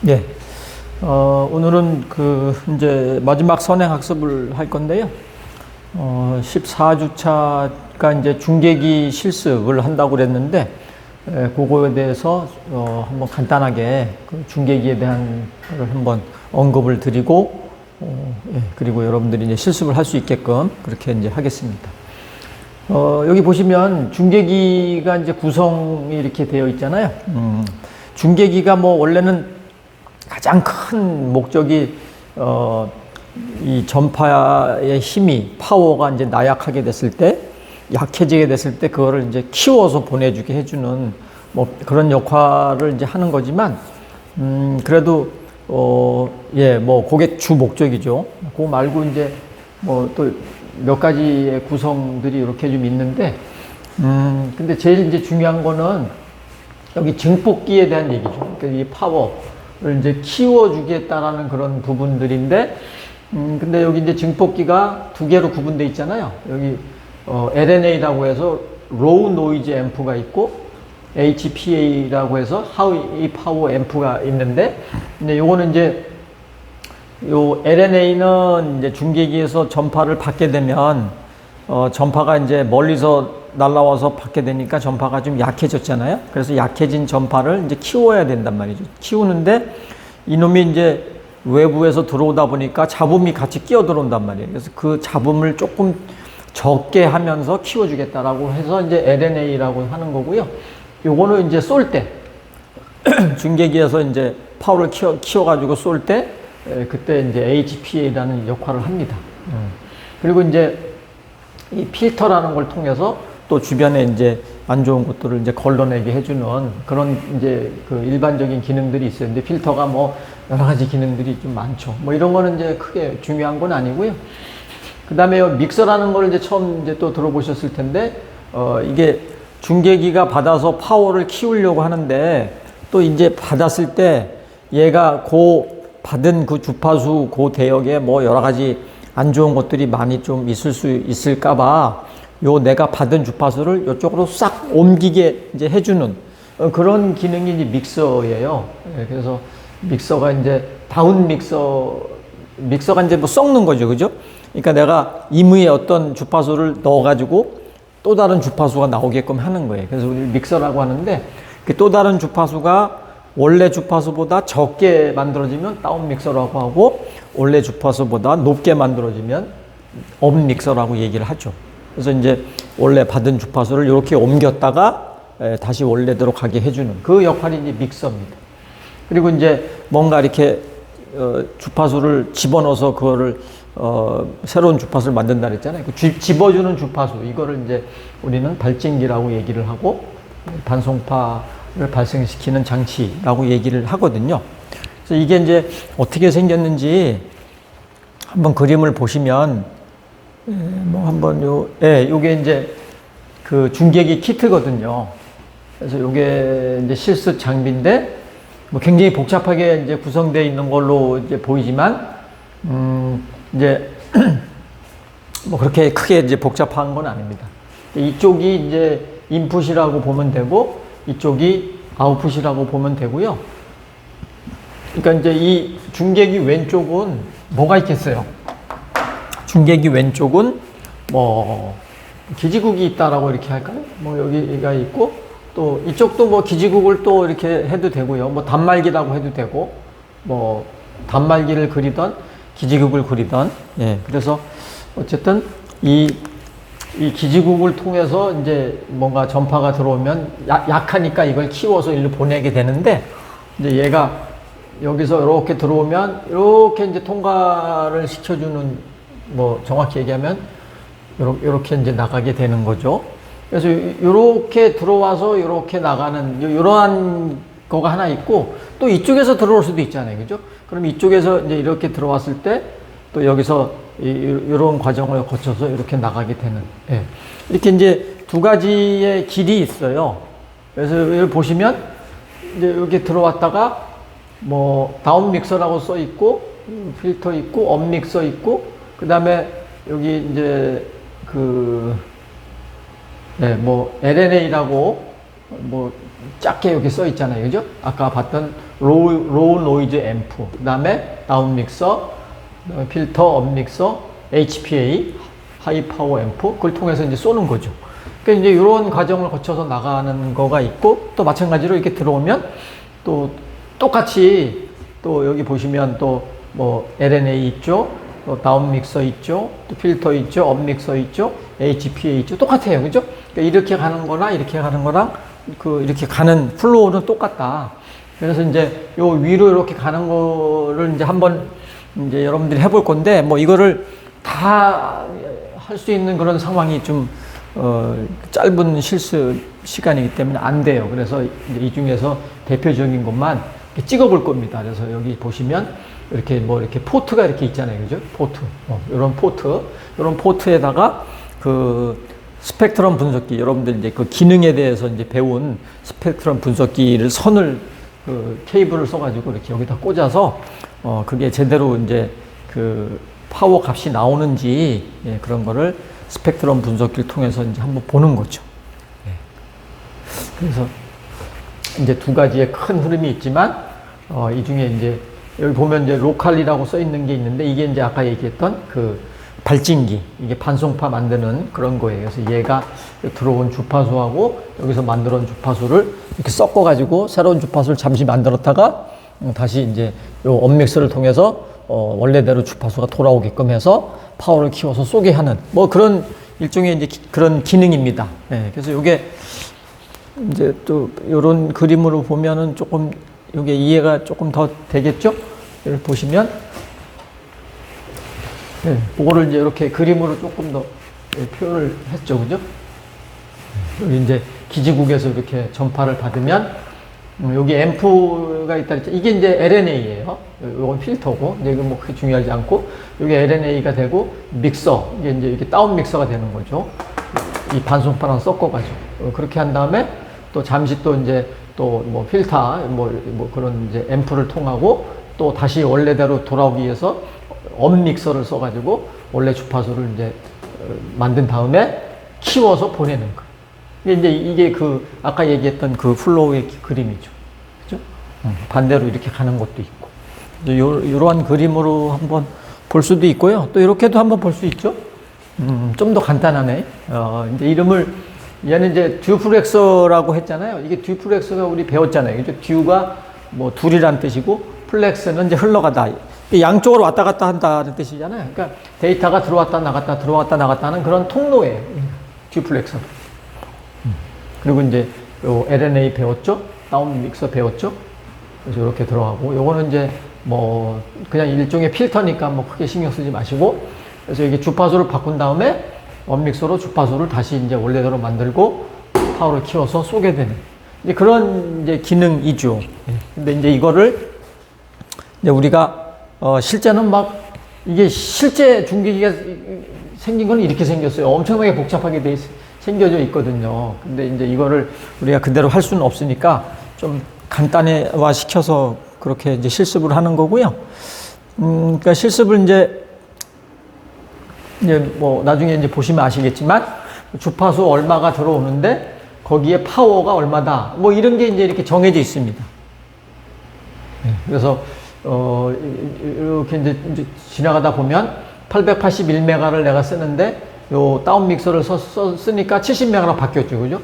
예. 오늘은 이제 마지막 선행 학습을 할 건데요. 14주차가 이제 중계기 실습을 한다고 그랬는데, 그거에 대해서 한번 간단하게 그 중계기에 대한 걸 한번 언급을 드리고, 예, 그리고 여러분들이 이제 실습을 할 수 있게끔 그렇게 이제 하겠습니다. 여기 보시면 중계기가 이제 구성이 이렇게 되어 있잖아요. 중계기가 뭐 원래는 가장 큰 목적이 이 전파의 힘이 파워가 이제 나약하게 됐을 때, 약해지게 됐을 때 그거를 이제 키워서 보내주게 해주는 뭐 그런 역할을 이제 하는 거지만, 그래도 예, 뭐 그게 주 목적이죠. 그거 말고 이제 뭐 또 몇 가지의 구성들이 이렇게 좀 있는데, 근데 제일 이제 중요한 거는 여기 증폭기에 대한 얘기죠. 그러니까 이 파워를 이제 키워주겠다라는 그런 부분들인데, 근데 여기 이제 증폭기가 두 개로 구분되어 있잖아요. 여기 LNA라고 해서 Low Noise Amp가 있고, HPA라고 해서 High Power Amp가 있는데, 근데 요거는 이제 요 LNA는 이제 중계기에서 전파를 받게 되면 전파가 이제 멀리서 날라와서 받게 되니까 전파가 좀 약해졌잖아요. 그래서 약해진 전파를 이제 키워야 된단 말이죠. 키우는데 이놈이 이제 외부에서 들어오다 보니까 잡음이 같이 끼어 들어온단 말이에요. 그래서 그 잡음을 조금 적게 하면서 키워주겠다라고 해서 이제 LNA라고 하는 거고요. 요거는 이제 쏠 때 중계기에서 이제 파워를 키워가지고 쏠 때 그때 이제 HPA라는 역할을 합니다. 그리고 이제 이 필터라는 걸 통해서 또 주변에 이제 안 좋은 것들을 이제 걸러내게 해주는 그런 이제 그 일반적인 기능들이 있어요. 근데 필터가 뭐 여러 가지 기능들이 좀 많죠. 뭐 이런 거는 이제 크게 중요한 건 아니고요. 그 다음에 믹서라는 걸 이제 처음 이제 또 들어보셨을 텐데, 이게 중계기가 받아서 파워를 키우려고 하는데, 또 이제 받았을 때 얘가 받은 그 주파수 대역에 뭐 여러 가지 안 좋은 것들이 많이 좀 있을 수 있을까봐 내가 받은 주파수를 이쪽으로 싹 옮기게 이제 해주는 그런 기능이 이제 믹서예요. 그래서 믹서가 이제 다운 믹서가 이제 뭐 섞는 거죠, 그죠? 그러니까 내가 임의의 어떤 주파수를 넣어가지고 또 다른 주파수가 나오게끔 하는 거예요. 그래서 우리 믹서라고 하는데, 그 또 다른 주파수가 원래 주파수보다 적게 만들어지면 다운 믹서라고 하고, 원래 주파수보다 높게 만들어지면 업 믹서라고 얘기를 하죠. 그래서 이제 원래 받은 주파수를 이렇게 옮겼다가 다시 원래대로 가게 해주는 그 역할이 이제 믹서입니다. 그리고 이제 뭔가 이렇게 주파수를 집어넣어서 그거를 새로운 주파수를 만든다 그랬잖아요. 집어주는 주파수, 이거를 이제 우리는 발진기라고 얘기를 하고, 반송파를 발생시키는 장치라고 얘기를 하거든요. 그래서 이게 이제 어떻게 생겼는지 한번 그림을 보시면, 뭐 한번 요게 이제 그 중계기 키트거든요. 그래서 요게 이제 실습 장비인데, 뭐 굉장히 복잡하게 이제 구성되어 있는 걸로 이제 보이지만, 이제 뭐 그렇게 크게 이제 복잡한 건 아닙니다. 이쪽이 이제 인풋이라고 보면 되고, 이쪽이 아웃풋이라고 보면 되고요. 그러니까 이제 이 중계기 왼쪽은 뭐가 있겠어요? 중계기 왼쪽은 뭐 기지국이 있다라고 이렇게 할까요? 뭐 여기가 있고, 또 이쪽도 뭐 기지국을 또 이렇게 해도 되고요. 뭐 단말기라고 해도 되고, 뭐 단말기를 그리던 기지국을 그리던, 예. 그래서 어쨌든 이 기지국을 통해서 이제 뭔가 전파가 들어오면 약하니까 이걸 키워서 일로 보내게 되는데, 이제 얘가 여기서 이렇게 들어오면 이렇게 이제 통과를 시켜주는, 뭐 정확히 얘기하면 이렇게 이제 나가게 되는 거죠. 그래서 이렇게 들어와서 이렇게 나가는 이러한 거가 하나 있고, 또 이쪽에서 들어올 수도 있잖아요, 그죠? 그럼 이쪽에서 이제 이렇게 들어왔을 때 또 여기서 이런 과정을 거쳐서 이렇게 나가게 되는, 예. 이렇게 이제 두 가지의 길이 있어요. 그래서 여기 보시면 이제 이렇게 들어왔다가 뭐 다운 믹서라고 써 있고, 필터 있고, 업 믹서 있고, 그 다음에 여기 이제 뭐 LNA라고 뭐 작게 여기 써 있잖아요, 그죠? 아까 봤던 로우 노이즈 앰프, 그 다음에 다운 믹서, 필터, 업 믹서, HPA, 하이 파워 앰프, 그걸 통해서 이제 쏘는 거죠. 그러니까 이제 이런 과정을 거쳐서 나가는 거가 있고, 또 마찬가지로 이렇게 들어오면 또 똑같이 또 여기 보시면 또 뭐 LNA 있죠, 또 다운 믹서 있죠, 또 필터 있죠, 업 믹서 있죠, HPA 있죠. 똑같아요. 그죠? 그러니까 이렇게 가는 거나 이렇게 가는 거랑 이렇게 가는 플로우는 똑같다. 그래서 이제 요 위로 이렇게 가는 거를 이제 한번 이제 여러분들이 해볼 건데, 뭐 이거를 다 할 수 있는 그런 상황이 좀 짧은 실습 시간이기 때문에 안 돼요. 그래서 이제 이 중에서 대표적인 것만 찍어 볼 겁니다. 그래서 여기 보시면 이렇게 뭐 이렇게 포트가 이렇게 있잖아요. 그죠? 포트. 이런 포트에다가 그 스펙트럼 분석기, 여러분들 이제 그 기능에 대해서 이제 배운 스펙트럼 분석기를 선을 그 케이블을 써가지고 이렇게 여기다 꽂아서 그게 제대로 이제 그 파워 값이 나오는지, 예, 그런 거를 스펙트럼 분석기를 통해서 이제 한번 보는 거죠. 예. 그래서 이제 두 가지의 큰 흐름이 있지만, 이 중에 이제 여기 보면 이제 로컬이라고 써 있는 게 있는데, 이게 이제 아까 얘기했던 그 발진기, 이게 반송파 만드는 그런 거예요. 그래서 얘가 들어온 주파수하고 여기서 만들어 온 주파수를 이렇게 섞어가지고 새로운 주파수를 잠시 만들었다가 다시 이제 요 업믹서를 통해서 원래대로 주파수가 돌아오게끔 해서 파워를 키워서 쏘게 하는 뭐 그런 일종의 이제 그런 기능입니다. 예, 그래서 요게 이제 또 요런 그림으로 보면은 조금 요게 이해가 조금 더 되겠죠? 여기 보시면, 네, 그거를 이제 이렇게 그림으로 조금 더 표현을 했죠. 그죠? 여기 이제 기지국에서 이렇게 전파를 받으면, 여기 앰프가 있다 했죠. 이게 이제 LNA예요. 이건 필터고, 이제 이거 뭐 그렇게 중요하지 않고, 여기 LNA가 되고, 믹서, 이게 이제 다운 믹서가 되는 거죠. 이 반송파랑 섞어가지고. 그렇게 한 다음에, 또 잠시 또 이제 또 뭐 필터, 뭐 그런 이제 앰프를 통하고, 또 다시 원래대로 돌아오기 위해서 업 믹서를 써가지고 원래 주파수를 이제 만든 다음에 키워서 보내는 거. 이게 그 아까 얘기했던 그 플로우의 그림이죠. 그죠? 반대로 이렇게 가는 것도 있고. 이러한 그림으로 한번 볼 수도 있고요. 또 이렇게도 한번 볼 수 있죠. 좀 더 간단하네. 이제 이름을 얘는 이제 듀플렉서라고 했잖아요. 이게 듀플렉서가 우리 배웠잖아요. 그죠? 듀가 뭐 둘이란 뜻이고, 플렉스는 이제 흘러가다. 양쪽으로 왔다 갔다 한다는 뜻이잖아요. 그러니까 데이터가 들어왔다 나갔다 들어왔다 나갔다 하는 그런 통로예요. 듀플렉서. 그리고 이제 요 LNA 배웠죠? 다운 믹서 배웠죠? 그래서 이렇게 들어가고, 요거는 이제 뭐 그냥 일종의 필터니까 뭐 크게 신경 쓰지 마시고, 그래서 이게 주파수를 바꾼 다음에 원믹서로 주파수를 다시 이제 원래대로 만들고 파워를 키워서 쏘게 되는 이제 그런 이제 기능이죠. 근데 이제 이거를 이제 우리가 실제는 막 이게 실제 중계기가 생긴 건 이렇게 생겼어요. 엄청나게 복잡하게 생겨져 있거든요. 근데 이제 이거를 우리가 그대로 할 수는 없으니까 좀 간단화 시켜서 그렇게 이제 실습을 하는 거고요. 그러니까 실습을 이제 뭐 나중에 이제 보시면 아시겠지만 주파수 얼마가 들어오는데 거기에 파워가 얼마다 뭐 이런 게 이제 이렇게 정해져 있습니다. 그래서 이렇게 이제 지나가다 보면 881메가를 내가 쓰는데 요 다운 믹서를 쓰니까 70메가로 바뀌었죠. 그죠?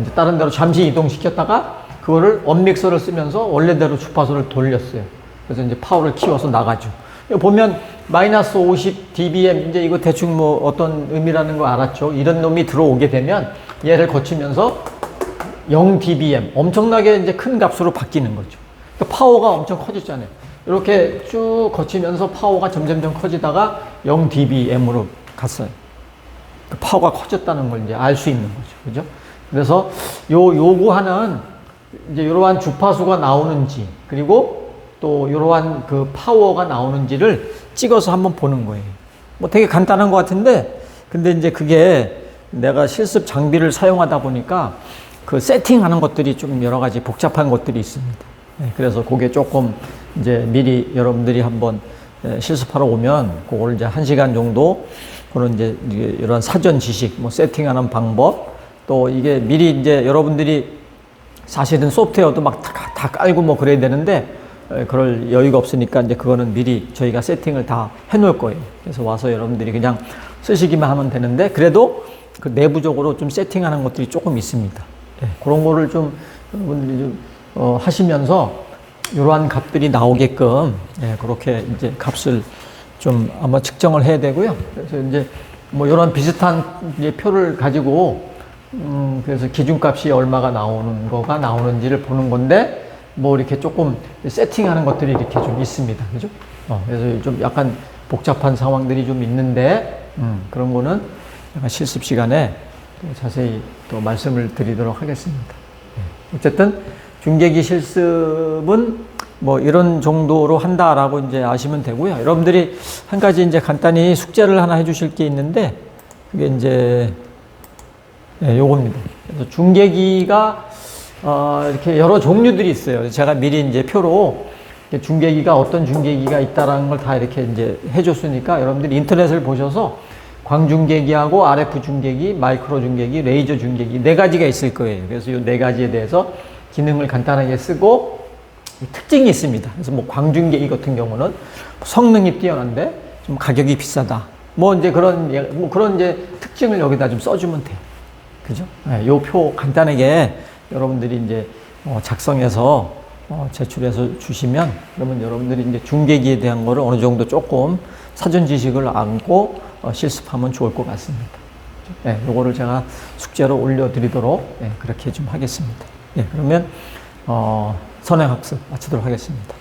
이제 다른 데로 잠시 이동시켰다가 그거를 업 믹서를 쓰면서 원래대로 주파수를 돌렸어요. 그래서 이제 파워를 키워서 나가죠. 보면 마이너스 50 dBm 이제 이거 대충 뭐 어떤 의미라는 거 알았죠. 이런 놈이 들어오게 되면 얘를 거치면서 0 dBm 엄청나게 이제 큰 값으로 바뀌는 거죠. 그러니까 파워가 엄청 커졌잖아요. 이렇게 쭉 거치면서 파워가 점점점 커지다가 0 dBm으로 갔어요. 파워가 커졌다는 걸 이제 알 수 있는 거죠. 그죠? 그래서 요구하는 이제 이러한 주파수가 나오는지, 그리고 또 이러한 그 파워가 나오는지를 찍어서 한번 보는 거예요. 뭐 되게 간단한 것 같은데, 근데 이제 그게 내가 실습 장비를 사용하다 보니까 그 세팅하는 것들이 좀 여러 가지 복잡한 것들이 있습니다. 그래서 그게 조금 이제 미리 여러분들이 한번 실습하러 오면 그걸 이제 1시간 정도 그런 이제 이런 사전 지식, 뭐 세팅하는 방법, 또 이게 미리 이제 여러분들이 사실은 소프트웨어도 막 다 다 깔고 뭐 그래야 되는데 그럴 여유가 없으니까 이제 그거는 미리 저희가 세팅을 다 해놓을 거예요. 그래서 와서 여러분들이 그냥 쓰시기만 하면 되는데 그래도 그 내부적으로 좀 세팅하는 것들이 조금 있습니다. 예, 그런 거를 좀 여러분들이 좀 하시면서 이러한 값들이 나오게끔 예, 그렇게 이제 값을 좀 아마 측정을 해야 되고요. 그래서 이제 뭐 이런 비슷한 이제 표를 가지고 그래서 기준값이 얼마가 나오는 거가 나오는지를 보는 건데 뭐 이렇게 조금 세팅하는 것들이 이렇게 좀 있습니다. 그죠? 그래서 좀 약간 복잡한 상황들이 좀 있는데 그런 거는 약간 실습 시간에 또 자세히 또 말씀을 드리도록 하겠습니다. 어쨌든 중계기 실습은 뭐 이런 정도로 한다라고 이제 아시면 되고요. 여러분들이 한 가지 이제 간단히 숙제를 하나 해주실 게 있는데 그게 이제 요겁니다. 그래서 중계기가 이렇게 여러 종류들이 있어요. 제가 미리 이제 표로 중계기가 어떤 중계기가 있다라는 걸 다 이렇게 이제 해줬으니까 여러분들이 인터넷을 보셔서 광중계기하고 RF 중계기, 마이크로 중계기, 레이저 중계기 네 가지가 있을 거예요. 그래서 이 네 가지에 대해서 기능을 간단하게 쓰고 특징이 있습니다. 그래서 뭐 광중계기 같은 경우는 성능이 뛰어난데 좀 가격이 비싸다. 뭐 이제 그런 이제 특징을 여기다 좀 써주면 돼요. 그죠? 네, 요 표 간단하게 여러분들이 이제 작성해서 제출해서 주시면 그러면 여러분들이 이제 중계기에 대한 거를 어느 정도 조금 사전 지식을 안고 실습하면 좋을 것 같습니다. 네, 요거를 제가 숙제로 올려드리도록 그렇게 좀 하겠습니다. 네, 그러면 선행학습 마치도록 하겠습니다.